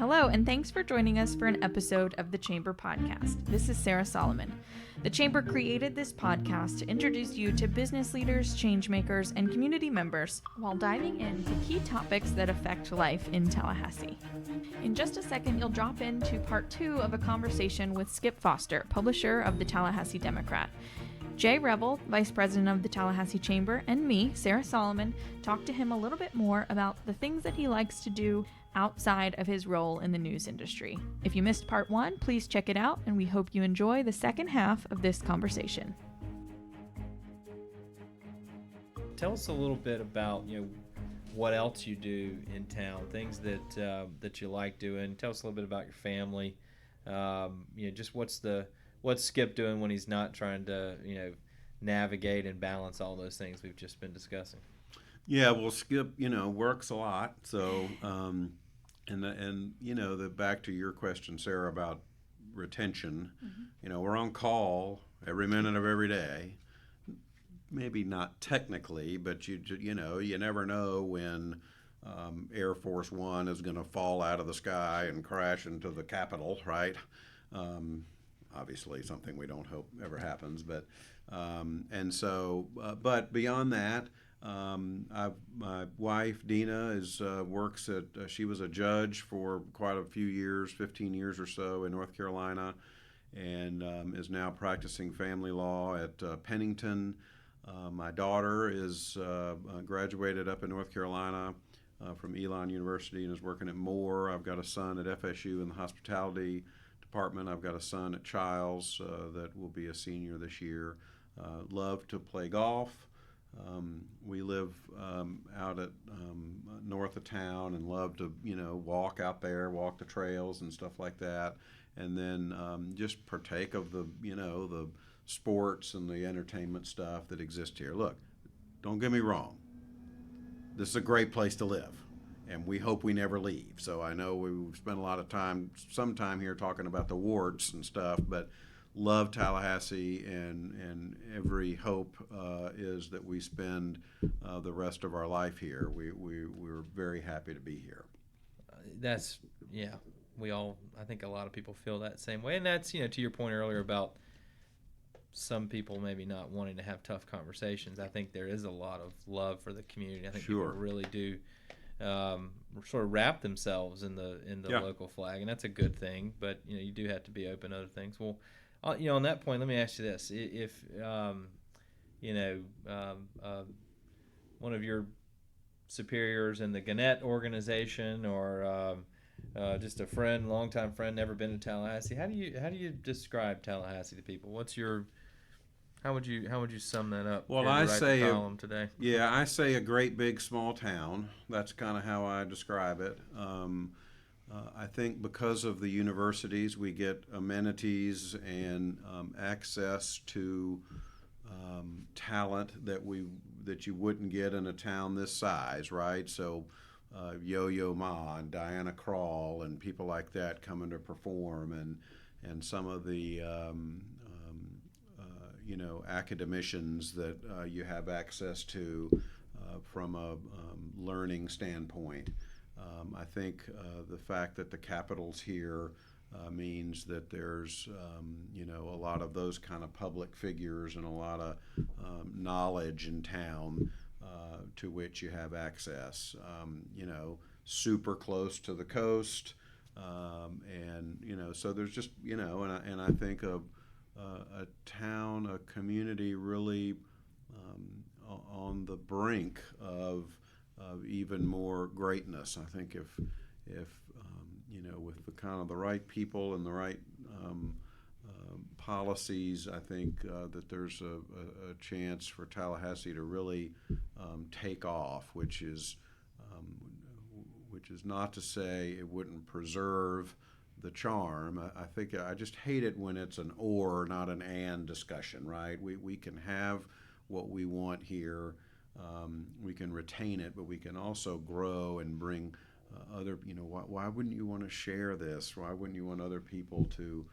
Hello, and thanks for joining us for an episode of the Chamber Podcast. This is Sarah Solomon. The Chamber created this podcast to introduce you to business leaders, changemakers, and community members while diving into key topics that affect life in Tallahassee. In just a second, you'll drop into part 2 of a conversation with Skip Foster, publisher of the Tallahassee Democrat. Jay Revel, Vice President of the Tallahassee Chamber, and me, Sarah Solomon, talked to him a little bit more about the things that he likes to do outside of his role in the news industry. If you missed part 1, please check it out, and we hope you enjoy the second half of this conversation. Tell us a little bit about, what else you do in town, things that you like doing. Tell us a little bit about your family. Just what's Skip doing when he's not trying to, navigate and balance all those things we've just been discussing. Yeah, well, Skip, works a lot. So, the back to your question, Sarah, about retention. Mm-hmm. We're on call every minute of every day. Maybe not technically, but you never know when Air Force One is going to fall out of the sky and crash into the Capitol, right? Obviously, something we don't hope ever happens, but but beyond that. My wife Dina works at. She was a judge for quite a few years, 15 years or so in North Carolina, and is now practicing family law at Pennington. My daughter is graduated up in North Carolina from Elon University and is working at Moore. I've got a son at FSU in the hospitality department. I've got a son at Childs that will be a senior this year. Love to play golf. We live out at north of town and love to, walk out there, walk the trails and stuff like that, and then just partake of the, the sports and the entertainment stuff that exists here. Look, don't get me wrong. This is a great place to live, and we hope we never leave. So I know we've spent a lot of some time here talking about the warts and stuff, but love Tallahassee, and every hope is that we spend the rest of our life here. We're very happy to be here. I think a lot of people feel that same way, and that's, to your point earlier about some people maybe not wanting to have tough conversations. I think there is a lot of love for the community. I think Sure. People really do sort of wrap themselves in the local flag, and that's a good thing, but you do have to be open to other things. Well, on that point, let me ask you this: if one of your superiors in the Gannett organization, or just a friend, longtime friend, never been to Tallahassee, how do you describe Tallahassee to people? How would you sum that up? Well, I say today. Yeah, I say a great big small town. That's kind of how I describe it. I think because of the universities, we get amenities and access to talent that you wouldn't get in a town this size, right? So Yo-Yo Ma and Diana Krall and people like that coming to perform, and some of the academicians that you have access to from a learning standpoint. I think the fact that the Capitol's here means that there's a lot of those kind of public figures and a lot of knowledge in town to which you have access. Super close to the coast, and so there's just and I think a town, a community really on the brink of even more greatness. I think if with the kind of the right people and the right policies, I think that there's a chance for Tallahassee to really take off, which is not to say it wouldn't preserve the charm. I think I just hate it when it's an or, not an and discussion, right? We can have what we want here. We can retain it, but we can also grow and bring other, why wouldn't you want to share this? Why wouldn't you want other people to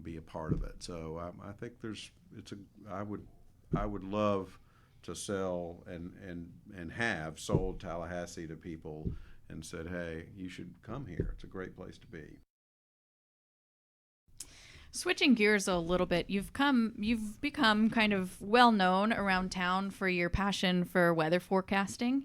be a part of it? So I think I would love to sell and have sold Tallahassee to people and said, hey, you should come here. It's a great place to be. Switching gears a little bit, you've become kind of well known around town for your passion for weather forecasting,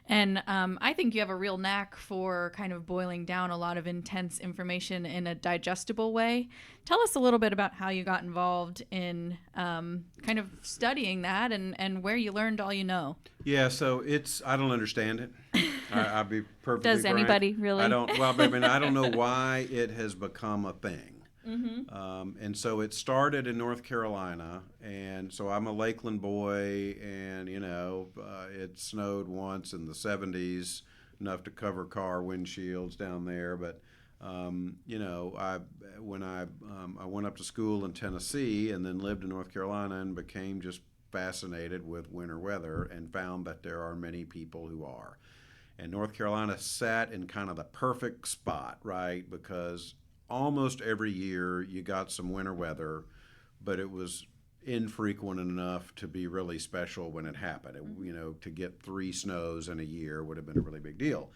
and I think you have a real knack for kind of boiling down a lot of intense information in a digestible way. Tell us a little bit about how you got involved in kind of studying that and where you learned all you know. Yeah, so I don't understand it. I'll be perfectly Does frank. anybody really? I don't. Well, I mean, I don't know why it has become a thing. Mm-hmm. And so it started in North Carolina, and so I'm a Lakeland boy, and it snowed once in the 70s, enough to cover car windshields down there. But when I went up to school in Tennessee and then lived in North Carolina and became just fascinated with winter weather and found that there are many people who are. And North Carolina sat in kind of the perfect spot, right? Because almost every year you got some winter weather, but it was infrequent enough to be really special when it happened. To get 3 snows in a year would have been a really big deal.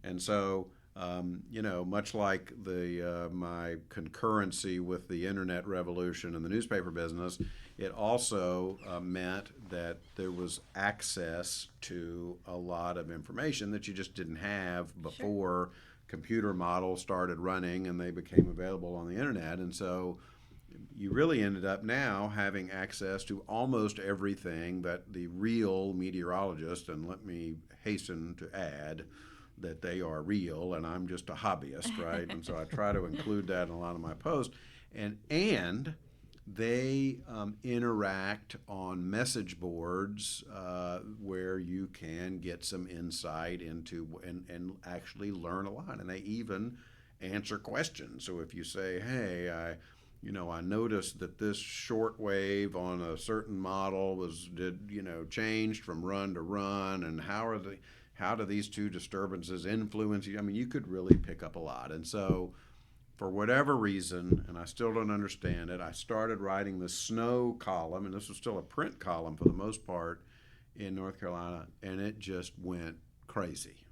And so, much like my concurrency with the internet revolution and the newspaper business, it also meant that there was access to a lot of information that you just didn't have before. Sure. Computer models started running and they became available on the internet. And so you really ended up now having access to almost everything that the real meteorologist, and let me hasten to add that they are real and I'm just a hobbyist, right? And so I try to include that in a lot of my posts. And they interact on message boards where you can get some insight into and actually learn a lot. And they even answer questions. So if you say, hey, I noticed that this short wave on a certain model changed from run to run, and how do these 2 disturbances influence you? I mean, you could really pick up a lot. And so for whatever reason, and I still don't understand it, I started writing the snow column, and this was still a print column for the most part in North Carolina, and it just went crazy.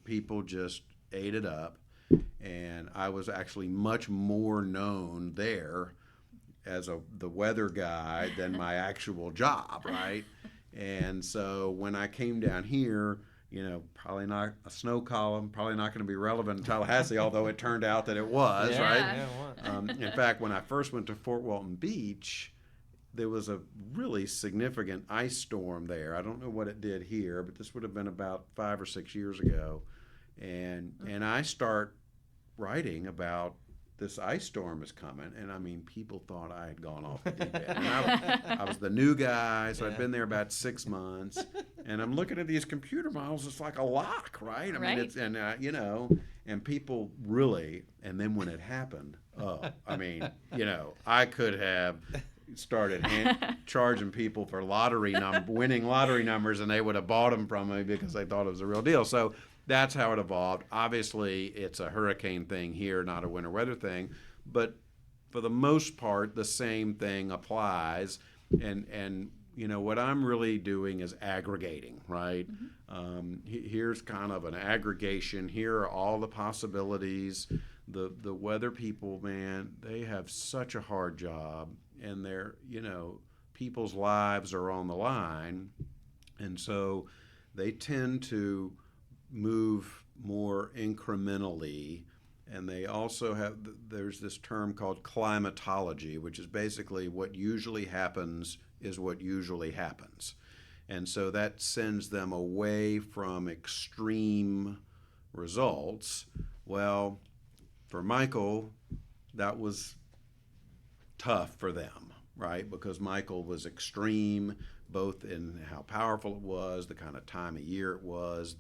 People just ate it up, and I was actually much more known there as the weather guy than my actual job, right? And so when I came down here, probably not a snow column, probably not going to be relevant in Tallahassee, although it turned out that it was, right? Yeah, it was. In fact, when I first went to Fort Walton Beach, there was a really significant ice storm there. I don't know what it did here, but this would have been about 5 or 6 years ago. And I start writing about this ice storm is coming, and I mean, people thought I had gone off the deep end. And I was the new guy, so I'd been there about 6 months, and I'm looking at these computer models. It's like a lock, right? I mean, it's and people really. And then when it happened, I could have started charging people for winning lottery numbers, and they would have bought them from me because they thought it was a real deal. So that's how it evolved. Obviously, it's a hurricane thing here, not a winter weather thing. But for the most part, the same thing applies. And what I'm really doing is aggregating, right? Mm-hmm. Here's kind of an aggregation. Here are all the possibilities. The weather people, man, they have such a hard job. And they're, people's lives are on the line. And so they tend to move more incrementally, and they also there's this term called climatology, which is basically what usually happens is what usually happens. And so that sends them away from extreme results. Well, for Michael, that was tough for them, right? Because Michael was extreme, both in how powerful it was, the kind of time of year it was,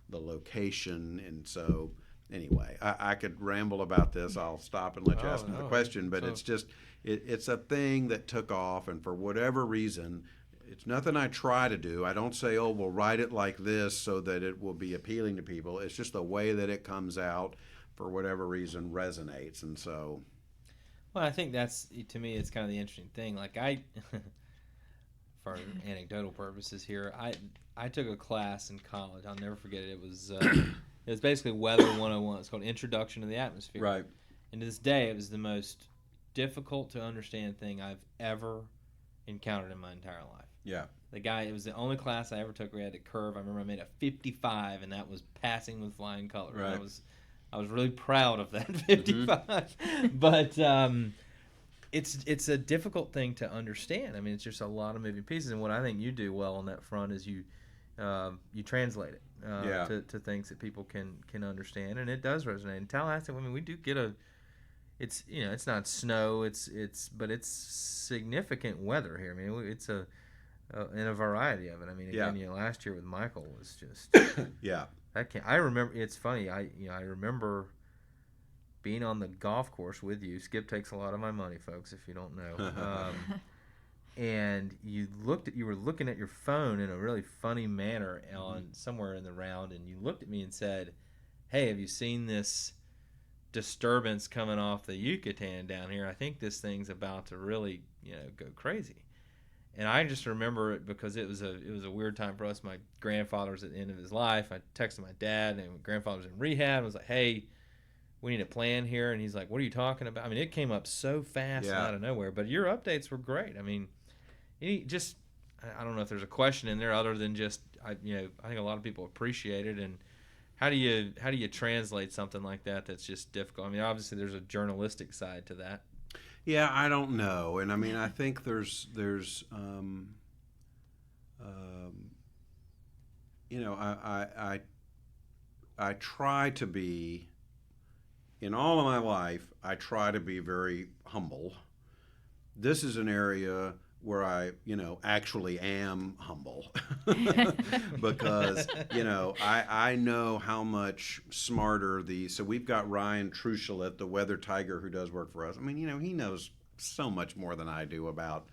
the location. And so anyway, I could ramble about this. I'll stop and let you ask another question, but it's just it's a thing that took off, and for whatever reason, it's nothing I try to do. I don't say, we'll write it like this so that it will be appealing to people. It's just the way that it comes out, for whatever reason, resonates. And so, well, I think that's, to me, it's kind of the interesting thing. Like for anecdotal purposes here. I took a class in college. I'll never forget it. It was basically Weather 101. It's called Introduction to the Atmosphere. Right. And to this day, it was the most difficult to understand thing I've ever encountered in my entire life. Yeah. It was the only class I ever took where I had to curve. I remember I made a 55, and that was passing with flying colors. Right. I was really proud of that 55. But it's a difficult thing to understand. I mean, it's just a lot of moving pieces. And what I think you do well on that front is you translate it to things that people can understand, and it does resonate. In Tallahassee, I mean, we do get it's not snow, but it's significant weather here. I mean, it's in a variety of it. I mean, again, last year with Michael was just I remember. It's funny. I remember being on the golf course with you. Skip takes a lot of my money, folks, if you don't know. And you were looking at your phone in a really funny manner on somewhere in the round, and you looked at me and said, "Hey, have you seen this disturbance coming off the Yucatan down here? I think this thing's about to really, go crazy." And I just remember it because it was a weird time for us. My grandfather was at the end of his life. I texted my dad, and my grandfather was in rehab. I was like, "Hey, we need a plan here." And he's like, "What are you talking about?" I mean, it came up so fast and out of nowhere. But your updates were great. I mean, I don't know if there's a question in there other than just I think a lot of people appreciate it. And how do you translate something like that that's just difficult? I mean, obviously there's a journalistic side to that. Yeah, I don't know, and I mean, I think there's I try to be, in all of my life, I try to be very humble. This is an area where I, actually am humble because, I know how much smarter so we've got Ryan Truschelet, the weather tiger who does work for us. I mean, he knows so much more than I do about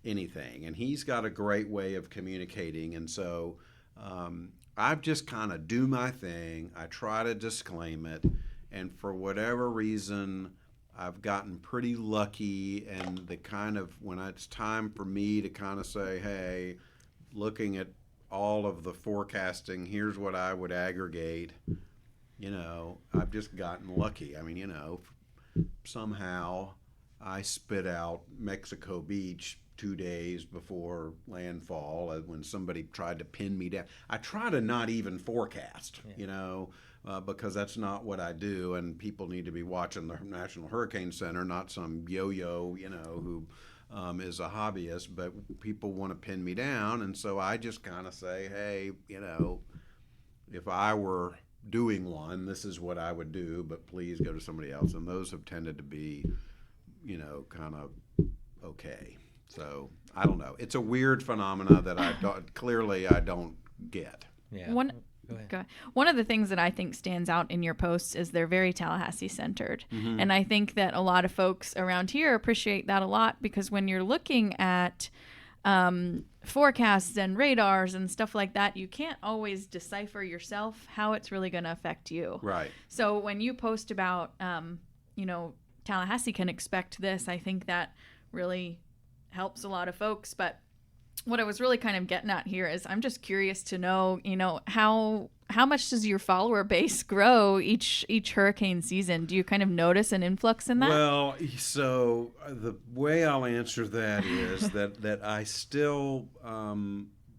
anything, and he's got a great way of communicating. And so I just kind of do my thing. I try to disclaim it, and for whatever reason, I've gotten pretty lucky, and when it's time for me to kind of say, "Hey, looking at all of the forecasting, here's what I would aggregate," I've just gotten lucky. I mean, somehow I spit out Mexico Beach 2 days before landfall when somebody tried to pin me down. I try to not even forecast, because that's not what I do, and people need to be watching the National Hurricane Center, not some yo-yo, who is a hobbyist, but people want to pin me down, and so I just kind of say, "Hey, if I were doing one, this is what I would do, but please go to somebody else," and those have tended to be, kind of okay. So I don't know. It's a weird phenomena that I don't get. Yeah. One of the things that I think stands out in your posts is they're very Tallahassee centered. Mm-hmm. And I think that a lot of folks around here appreciate that a lot, because when you're looking at forecasts and radars and stuff like that, you can't always decipher yourself how it's really going to affect you. Right. So when you post about, Tallahassee can expect this, I think that really helps a lot of folks. But what I was really kind of getting at here is I'm just curious to know, how much does your follower base grow each hurricane season? Do you kind of notice an influx in that? Well, so the way I'll answer that is that I still,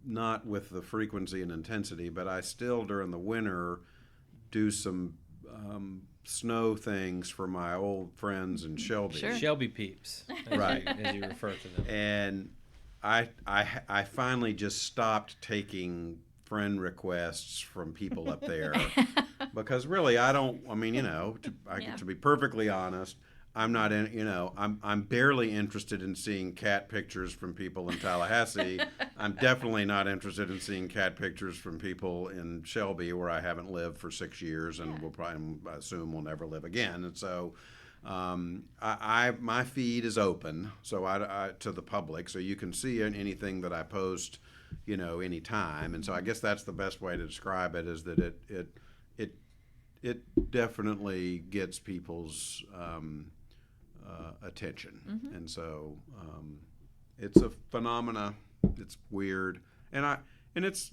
not with the frequency and intensity, but I still during the winter do some snow things for my old friends in Shelby. Sure. Shelby peeps, Right. as you refer to them. And I finally just stopped taking friend requests from people up there because really to be perfectly honest, I'm not I'm barely interested in seeing cat pictures from people in Tallahassee. I'm definitely not interested in seeing cat pictures from people in Shelby, where I haven't lived for 6 years and will probably assume will never live again. And so my feed is open, so I to the public, so you can see anything that I post, anytime. And so I guess that's the best way to describe it, is that it definitely gets people's attention. Mm-hmm. And so it's a phenomena it's weird, and it's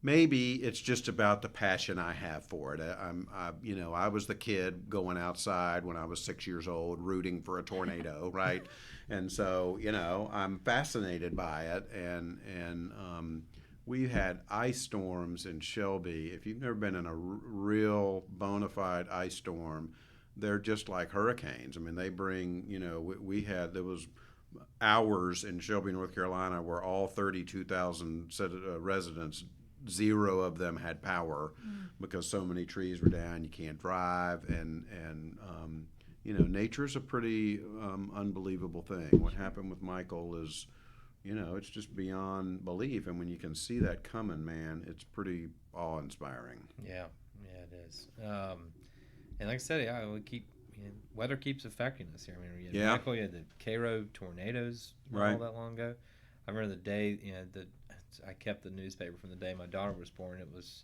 maybe it's just about the passion I have for it. I was the kid going outside when I was 6 years old, rooting for a tornado, right? And so, I'm fascinated by it. And we had ice storms in Shelby. If you've never been in a real bona fide ice storm, they're just like hurricanes. I mean, they bring, there was hours in Shelby, North Carolina, where all 32,000 residents, zero of them had power because so many trees were down. You can't drive, and nature's a pretty unbelievable thing. What happened with Michael is, it's just beyond belief. And when you can see that coming, man, it's pretty awe-inspiring. Yeah, it is. And like I said, weather keeps affecting us here. I mean, Michael, you had the Cairo tornadoes not all that long ago. I remember the day, I kept the newspaper from the day my daughter was born. It was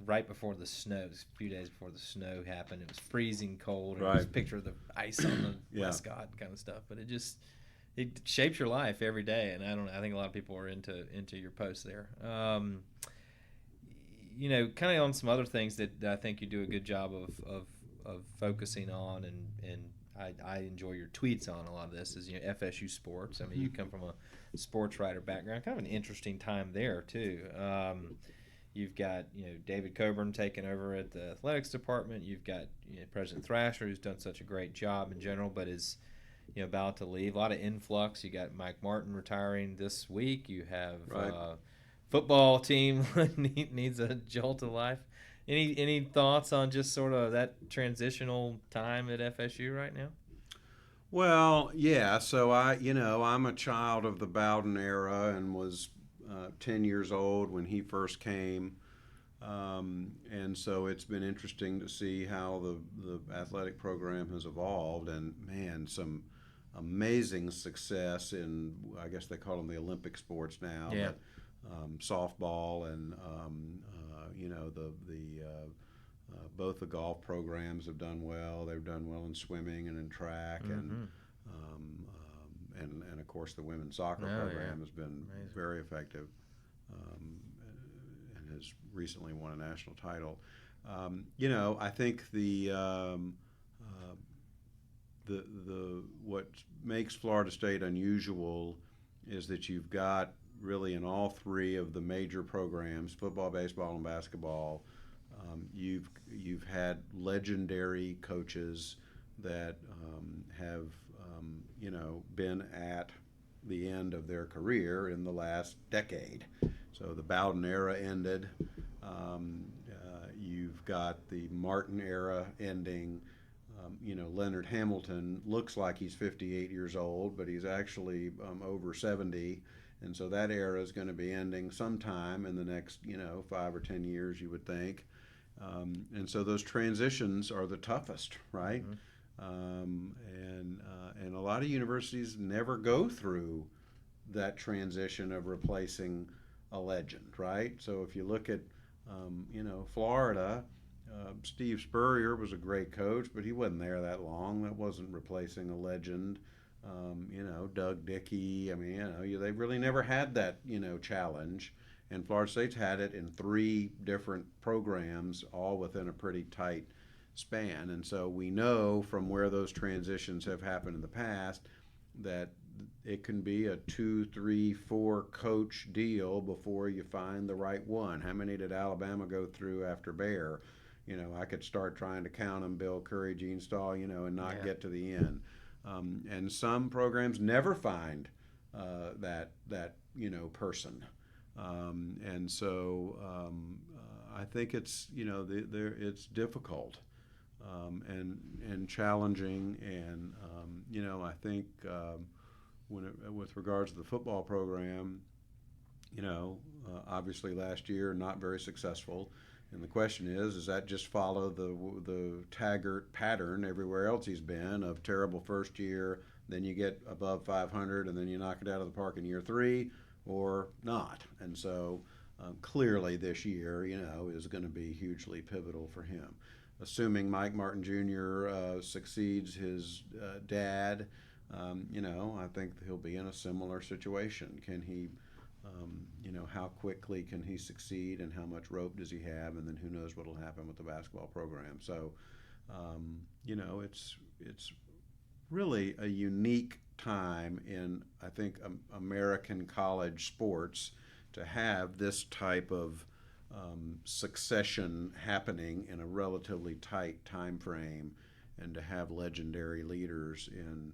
right before the snow. It was a few days before the snow happened. It was freezing cold. Right. It was a picture of the ice on the Westcott kind of stuff. But it shapes your life every day. And I think a lot of people are into your posts there. Kind of on some other things that I think you do a good job of focusing on, and I enjoy your tweets on a lot of this, is FSU sports. I mean, you come from a sports writer background, kind of an interesting time there too. You've got David Coburn taking over at the athletics department. You've got President Thrasher, who's done such a great job in general, but is about to leave. A lot of influx. You got Mike Martin retiring this week. You have football team needs a jolt of life. Any thoughts on just sort of that transitional time at FSU right now? Well, yeah. So I'm a child of the Bowden era and was 10 years old when he first came, and so it's been interesting to see how the athletic program has evolved. And man, some amazing success in, I guess they call them the Olympic sports now. Yeah. But, softball and both the golf programs have done well. They've done well in swimming and in track, and of course the women's soccer program has been very effective, and has recently won a national title. I think the what makes Florida State unusual is that you've got really in all three of the major programs, football, baseball, and basketball, you've had legendary coaches that have been at the end of their career in the last decade. So the Bowden era ended. You've got the Martin era ending. Leonard Hamilton looks like he's 58 years old, but he's actually over 70. And so that era is going to be ending sometime in the next, 5 or 10 years, you would think. And so those transitions are the toughest, right? And a lot of universities never go through that transition of replacing a legend, right? So if you look at, Florida, Steve Spurrier was a great coach, but he wasn't there that long. That wasn't replacing a legend. Doug Dickey. I mean, they really never had that, challenge. And Florida State's had it in 3 different programs, all within a pretty tight span. And so we know from where those transitions have happened in the past that it can be a 2, 3, 4 coach deal before you find the right one. How many did Alabama go through after Bear? I could start trying to count them, Bill Curry, Gene Stahl, and not get to the end. And some programs never find that person. And so I think it's it's difficult and challenging, and I think with regards to the football program, obviously last year not very successful. And the question is that just follow the Taggart pattern everywhere else he's been of terrible first year, then you get above 500, and then you knock it out of the park in year 3, or not? And so clearly this year, is going to be hugely pivotal for him. Assuming Mike Martin Jr. Succeeds his dad, I think he'll be in a similar situation. Can he, how quickly can he succeed, and how much rope does he have, and then who knows what will happen with the basketball program. So, it's really a unique time in, I think, American college sports to have this type of succession happening in a relatively tight time frame, and to have legendary leaders in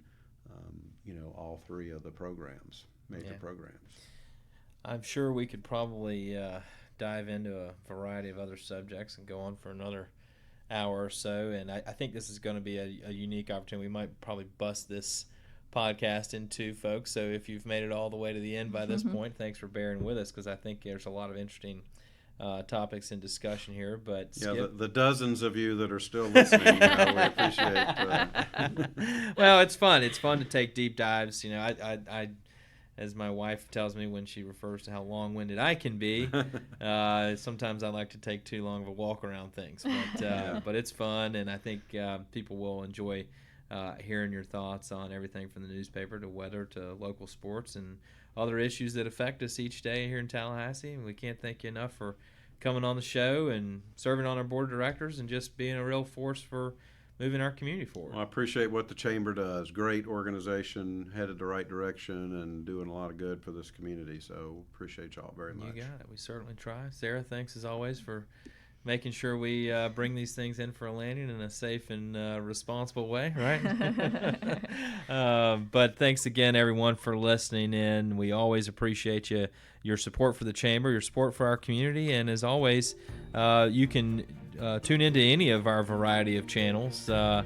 all three of the major programs. I'm sure we could probably dive into a variety of other subjects and go on for another hour or so, and I think this is going to be a unique opportunity. We might probably bust this podcast in two, folks, so if you've made it all the way to the end by this point, thanks for bearing with us, because I think there's a lot of interesting topics in discussion here. But the dozens of you that are still listening, we appreciate well, it's fun to take deep dives. I as my wife tells me when she refers to how long-winded I can be, sometimes I like to take too long of a walk around things, but it's fun, and I think people will enjoy hearing your thoughts on everything from the newspaper to weather to local sports and other issues that affect us each day here in Tallahassee. And we can't thank you enough for coming on the show and serving on our board of directors and just being a real force for moving our community forward. Well, I appreciate what the Chamber does. Great organization, headed the right direction, and doing a lot of good for this community. So appreciate y'all very much. You got it. We certainly try. Sarah, thanks as always for making sure we bring these things in for a landing in a safe and responsible way, right? But thanks again, everyone, for listening in. We always appreciate your support for the Chamber, your support for our community, and as always, you can tune into any of our variety of channels to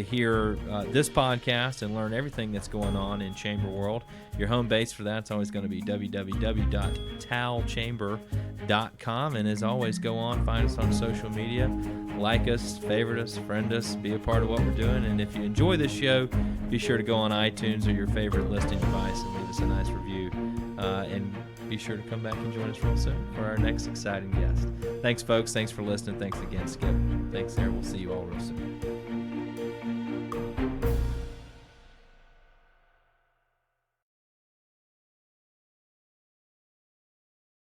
hear this podcast and learn everything that's going on in Chamber World. Your home base for that's always going to be www.talchamber.com. And as always, go on, find us on social media, like us, favorite us, friend us, be a part of what we're doing. And if you enjoy this show, be sure to go on iTunes or your favorite listening device and leave us a nice review. And be sure to come back and join us real soon for our next exciting guest. Thanks, folks. Thanks for listening. Thanks again, Skip. Thanks, Sarah. We'll see you all real soon.